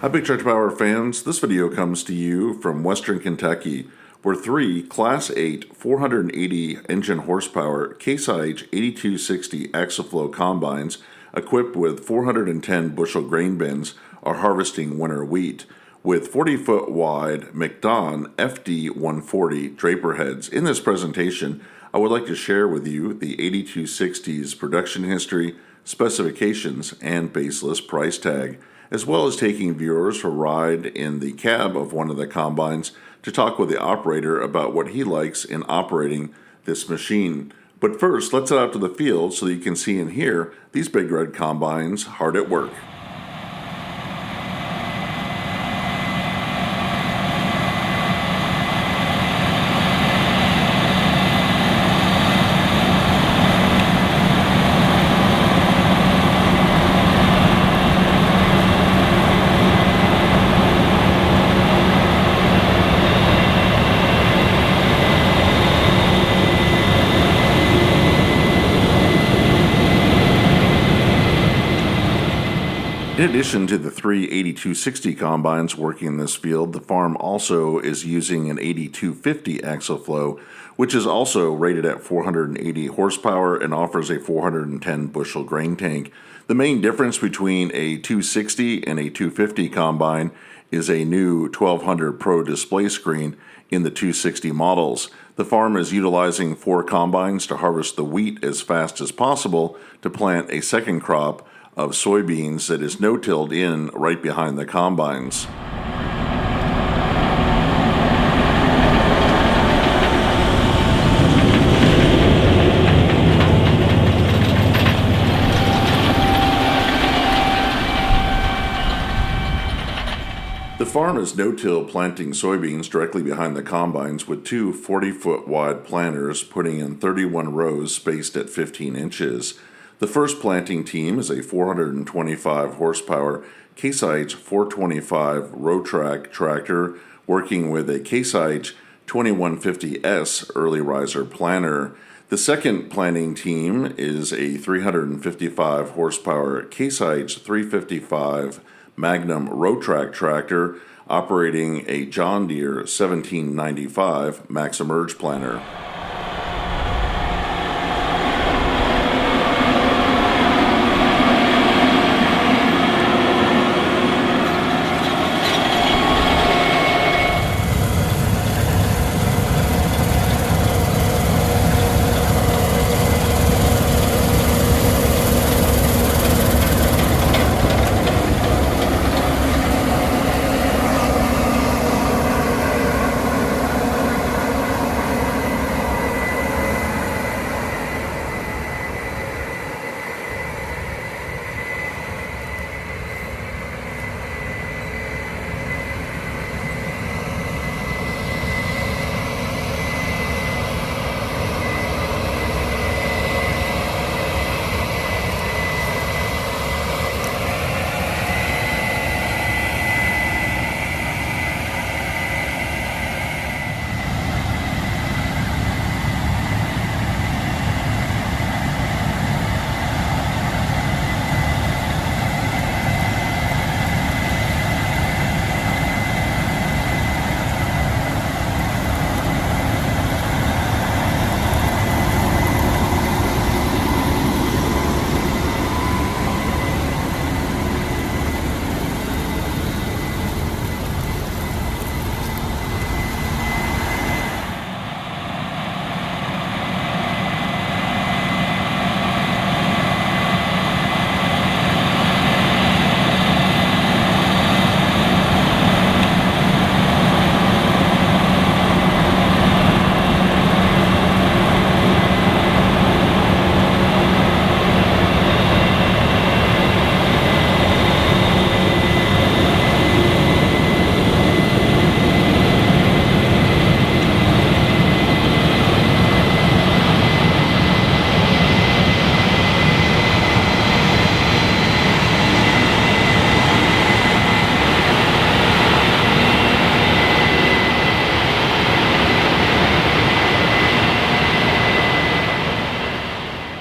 Hi, Big Tractor Power fans. This video comes to you from Western Kentucky, where three Class 8 480 engine horsepower Case IH 8260 Axial-Flow Combines equipped with 410 bushel grain bins are harvesting winter wheat with 40-foot wide MacDon FD140 Draper Heads. In this presentation, I would like to share with you the 8260's production history, specifications, and baseless price tag, as well as taking viewers for a ride in the cab of one of the combines to talk with the operator about what he likes in operating this machine. But first, let's head out to the field so that you can see and hear these big red combines hard at work. In addition to the three 8260 combines working in this field, the farm also is using an 8250 Axial-Flow, which is also rated at 480 horsepower and offers a 410 bushel grain tank. The main difference between a 260 and a 250 combine is a new 1200 Pro display screen in the 260 models. The farm is utilizing 4 combines to harvest the wheat as fast as possible to plant a second crop of soybeans that is no-tilled in right behind the combines. The farm is no-till planting soybeans directly behind the combines with two 40-foot wide planters putting in 31 rows spaced at 15 inches. The first planting team is a 425 horsepower Case IH 425 row track tractor working with a Case IH 2150S early riser planter. The second planting team is a 355 horsepower Case IH 355 Magnum row track tractor operating a John Deere 1795 Max Emerge planter.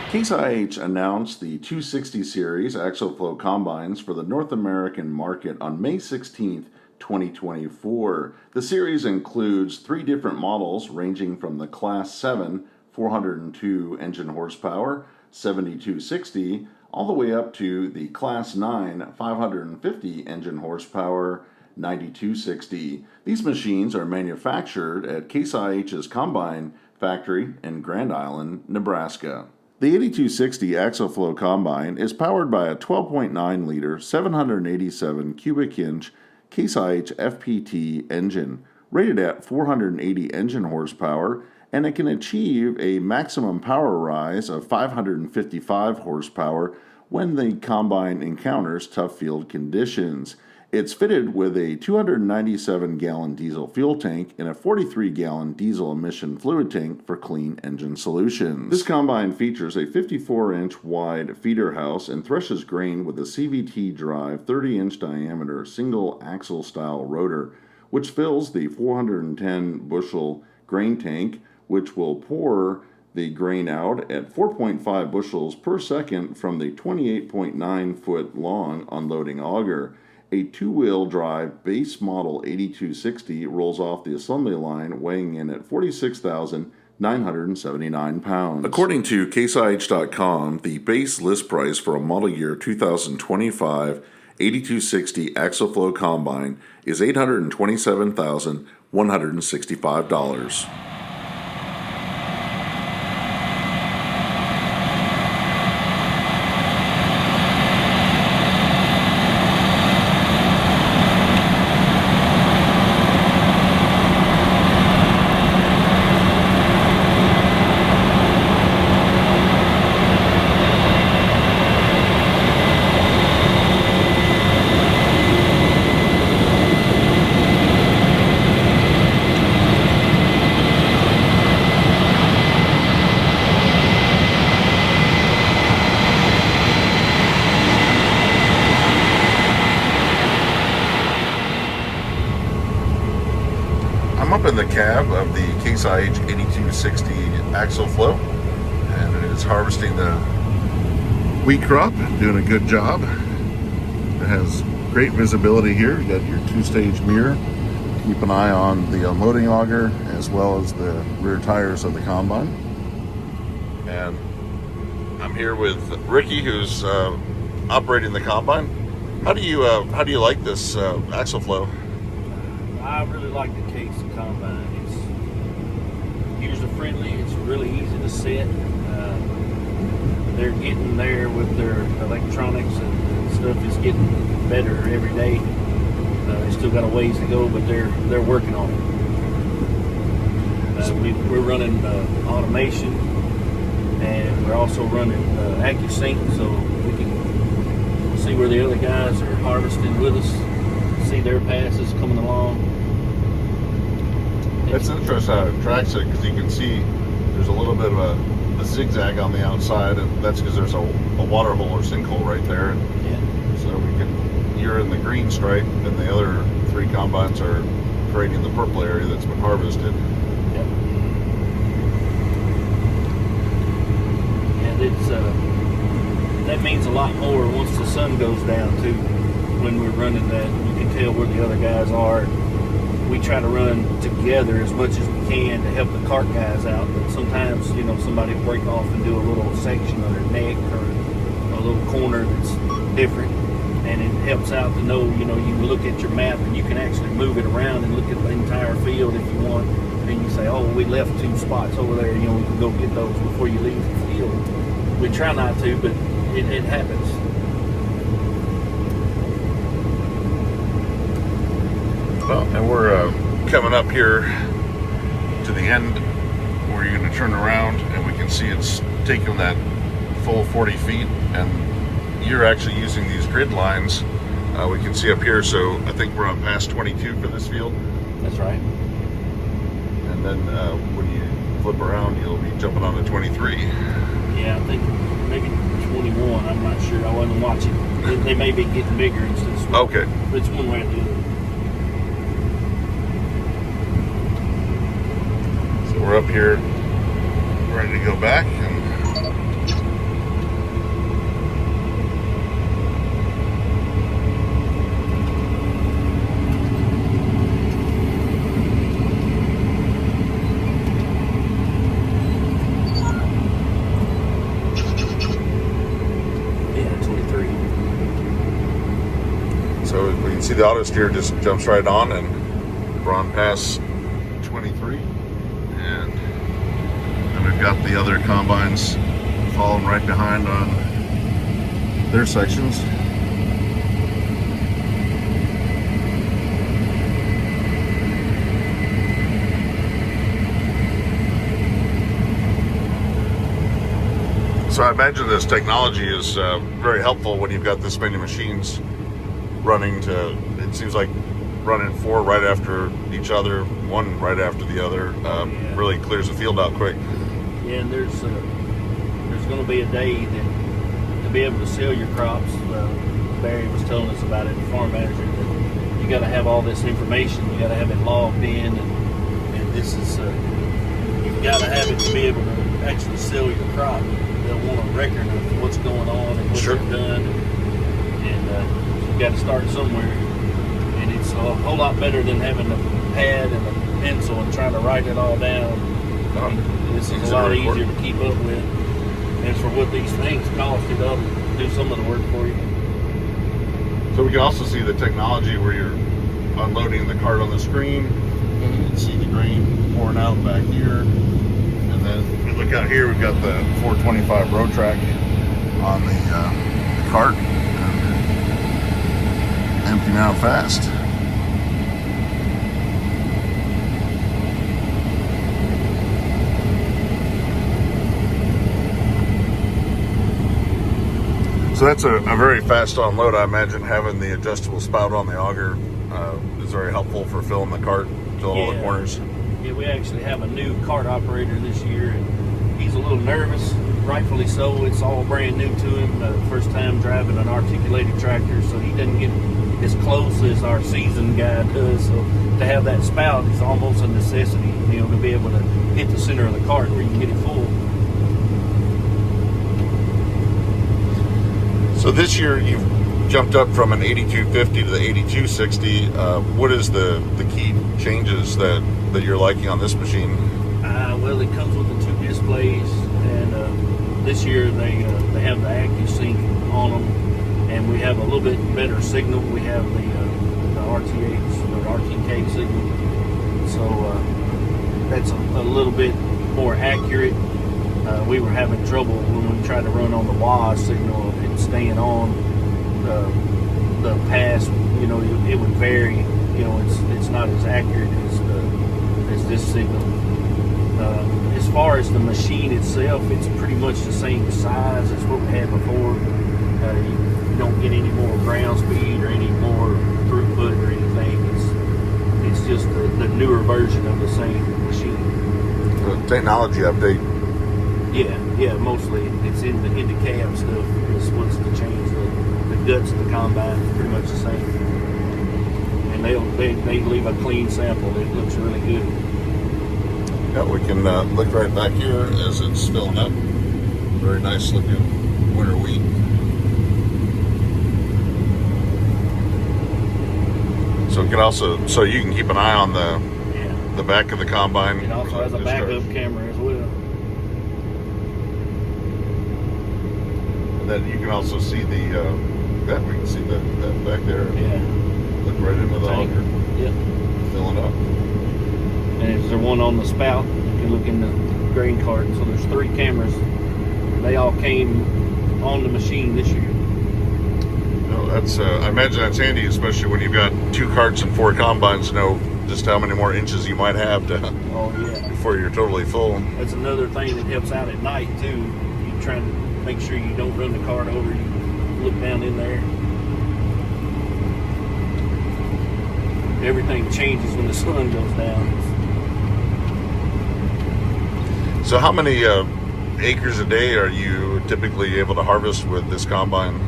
Case IH announced the 260 series Axial-Flow Combines for the North American market on May 16th, 2024. The series includes 3 different models ranging from the Class 7 402 engine horsepower 7260 all the way up to the Class 9 550 engine horsepower 9260. These machines are manufactured at Case IH's Combine factory in Grand Island, Nebraska. The 8260 Axial-Flow Combine is powered by a 12.9-liter, 787 cubic inch Case IH FPT engine, rated at 480 engine horsepower, and it can achieve a maximum power rise of 555 horsepower when the combine encounters tough field conditions. It's fitted with a 297-gallon diesel fuel tank and a 43-gallon diesel emission fluid tank for clean engine solutions. This combine features a 54-inch wide feeder house and threshes grain with a CVT drive 30-inch diameter single axle style rotor, which fills the 410 bushel grain tank, which will pour the grain out at 4.5 bushels per second from the 28.9 foot long unloading auger. A 2-wheel drive base model 8260 rolls off the assembly line, weighing in at 46,979 pounds. According to CaseIH.com, the base list price for a model year 2025 8260 Axial-Flow Combine is $827,165. I'm up in the cab of the Case IH 8260 Axial-Flow, and it is harvesting the wheat crop, doing a good job. It has great visibility here. You got your 2-stage mirror. Keep an eye on the unloading auger as well as the rear tires of the combine. And I'm here with Ricky, who's operating the combine. How do you like this Axial-Flow? I really like the Case Combine. It's user-friendly. It's really easy to set. They're getting there with their electronics and stuff. It's getting better every day. They still got a ways to go, but they're working on it. We're running automation, and we're also running AccuSync, so we can see where the other guys are harvesting with us, see their passes coming along. It's interesting how it tracks it, because you can see there's a little bit of a zigzag on the outside, and that's because there's a water hole or sinkhole right there. Yeah. So you're in the green stripe, and the other 3 combines are creating the purple area that's been harvested. Yep. And it's that means a lot more once the sun goes down too. When we're running that, you can tell where the other guys are. We try to run together as much as we can to help the cart guys out, but sometimes, somebody will break off and do a little section of their neck or a little corner that's different, and it helps out to know, you can look at your map and you can actually move it around and look at the entire field if you want, and then you say, oh, we left 2 spots over there, we can go get those before you leave the field. We try not to, but it happens. Well, and we're coming up here to the end where you're going to turn around, and we can see it's taking that full 40 feet, and you're actually using these grid lines. We can see up here, so I think we're on past 22 for this field. That's right. And then when you flip around, you'll be jumping on to 23. Yeah, I think maybe 21. I'm not sure. I wasn't watching. They may be getting bigger instead of smaller. Okay. But it's one way or the other. We're up here ready to go back, and see the auto steer just jumps right on, and we're on pass 23. And then we've got the other combines following right behind on their sections. So I imagine this technology is very helpful when you've got this many machines running to, it seems like running 4 right after each other, 1 right after the other, really clears the field out quick. Yeah, and there's going to be a day that to be able to sell your crops, Barry was telling us about it, the farm manager, that you got to have all this information, you got to have it logged in, and this is, you've got to have it to be able to actually sell your crop. They'll want a record of what's going on and what you've done, and you've got to start somewhere. And it's a whole lot better than having a pad and a pencil and trying to write it all down. This is a lot easier to keep up with, and for what these things cost, it ought to do some of the work for you. So we can also see the technology where you're unloading the cart on the screen, and you can see the grain pouring out back here. And then if we look out here, we've got the 425 road track on the cart, emptying out fast. So that's a very fast unload. I imagine having the adjustable spout on the auger is very helpful for filling the cart, filling all the corners. Yeah, we actually have a new cart operator this year, and he's a little nervous, rightfully so. It's all brand new to him, first time driving an articulated tractor, so he doesn't get as close as our seasoned guy does. So to have that spout is almost a necessity, you know, to be able to hit the center of the cart where you can get it full. So this year you've jumped up from an 8250 to the 8260. What is the key changes that you're liking on this machine? Well, it comes with the 2 displays, and this year they have the active sync on them, and we have a little bit better signal. We have the RTH or RTK signal, so that's a little bit more accurate. We were having trouble when we tried to run on the WAS signal and staying on the pass. You know, it would vary. You know, it's not as accurate as this signal. As far as the machine itself, it's pretty much the same size as what we had before. You don't get any more ground speed or any more throughput or anything. It's just the newer version of the same machine. The technology update. Yeah, mostly it's in the cab stuff is what's the change. The guts of the combine is pretty much the same, and they leave a clean sample. It looks really good. Yeah, we can look right back here as it's filling up. Very nice looking winter wheat. So it can also, so you can keep an eye on the back of the combine. It also has a backup camera as well. And then you can also see we can see that back there. Yeah. Look right into the auger. Yep. Filling up. And is there one on the spout? You can look in the grain cart. So there's 3 cameras. They all came on the machine this year. No, that's I imagine that's handy, especially when you've got 2 carts and 4 combines to know just how many more inches you might have to before you're totally full. That's another thing that helps out at night too. You try to make sure you don't run the cart over. You look down in there. Everything changes when the sun goes down. So how many acres a day are you typically able to harvest with this combine?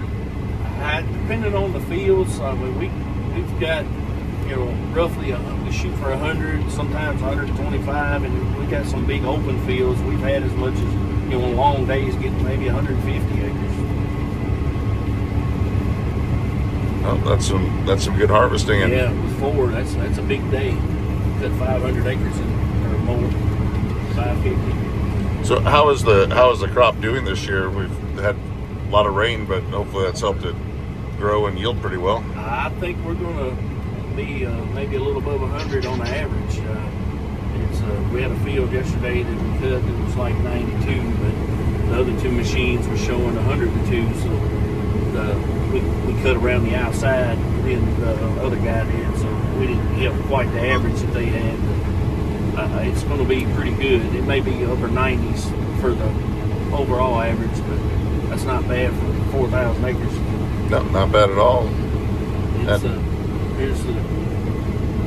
Depending on the fields, we've got, you know, roughly we shoot for 100, sometimes 125, and we got some big open fields. We've had as much as, you know, on long days getting maybe 150 acres. Oh, that's some good harvesting. And yeah, with 4, that's a big day. Cut 500 acres or more, 550. So how is the crop doing this year? We've had a lot of rain, but hopefully that's helped it grow and yield pretty well. I think we're going to be maybe a little above 100 on the average. We had a field yesterday that we cut that was like 92, but the other two machines were showing 102. So we cut around the outside, and the other guy did. So we didn't have quite the average that they had. But it's going to be pretty good. It may be upper 90s for the overall average, but that's not bad for 4,000 acres. No, not bad at all. Here's the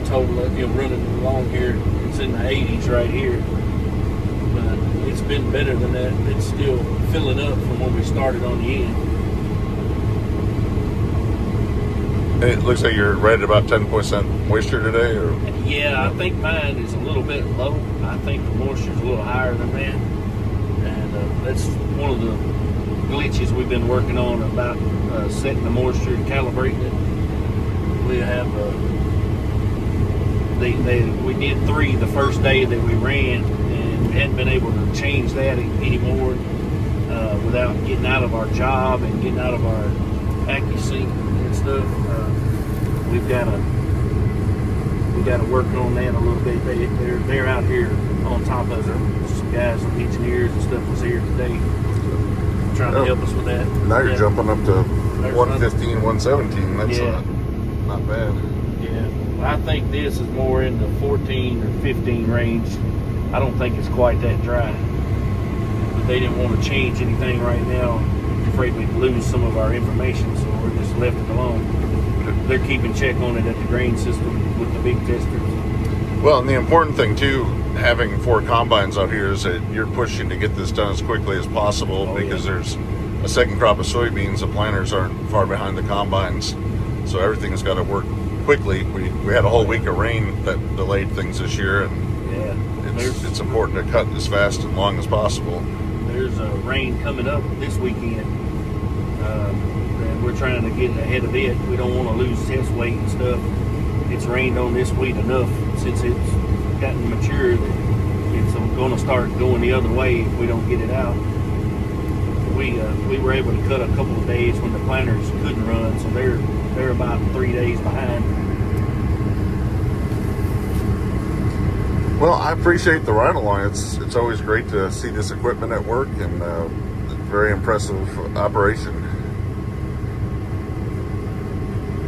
total, running along here. It's in the 80s right here, but it's been better than that. It's still filling up from when we started on the end. And it looks like you're right at about 10% moisture today, or? Yeah, I think mine is a little bit low. I think the moisture's a little higher than that, and that's one of the glitches we've been working on about setting the moisture and calibrating it. We have we did 3 the first day that we ran, and we hadn't been able to change that anymore without getting out of our job and getting out of our AccuSync and stuff. We've got to work on that a little bit. They're out here on top of us. Some guys, some engineers and stuff was here today trying to help us with that. Now you're jumping up to 115, 117. That's not bad. Yeah, I think this is more in the 14 or 15 range. I don't think it's quite that dry. But they didn't want to change anything right now. I'm afraid we'd lose some of our information, so we're just left it alone. They're keeping check on it at the grain system with the big testers. Well, and the important thing too, having 4 combines out here, is that you're pushing to get this done as quickly as possible, because there's a second crop of soybeans. The planters aren't far behind the combines, so everything's got to work quickly. We had a whole week of rain that delayed things this year, and it's important to cut as fast and long as possible. There's rain coming up this weekend, and we're trying to get ahead of it. We don't want to lose test weight and stuff. It's rained on this wheat enough since it's gotten mature that it's going to start going the other way if we don't get it out. We were able to cut a couple of days when the planters couldn't run, so they're about 3 days behind. Well, I appreciate the ride along. It's always great to see this equipment at work, and very impressive operation.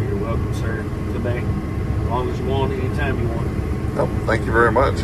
You're welcome, sir. Come back as long as you want, anytime you want. Oh, thank you very much.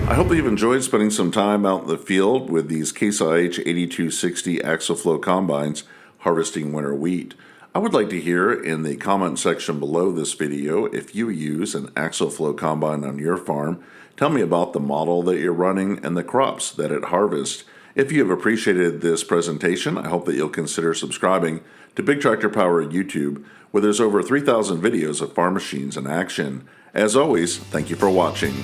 I hope you've enjoyed spending some time out in the field with these Case IH 8260 Axial-Flow Combines harvesting winter wheat. I would like to hear in the comment section below this video if you use an Axial-Flow Combine on your farm. Tell me about the model that you're running and the crops that it harvests. If you have appreciated this presentation, I hope that you'll consider subscribing to Big Tractor Power YouTube, where there's over 3,000 videos of farm machines in action. As always, thank you for watching.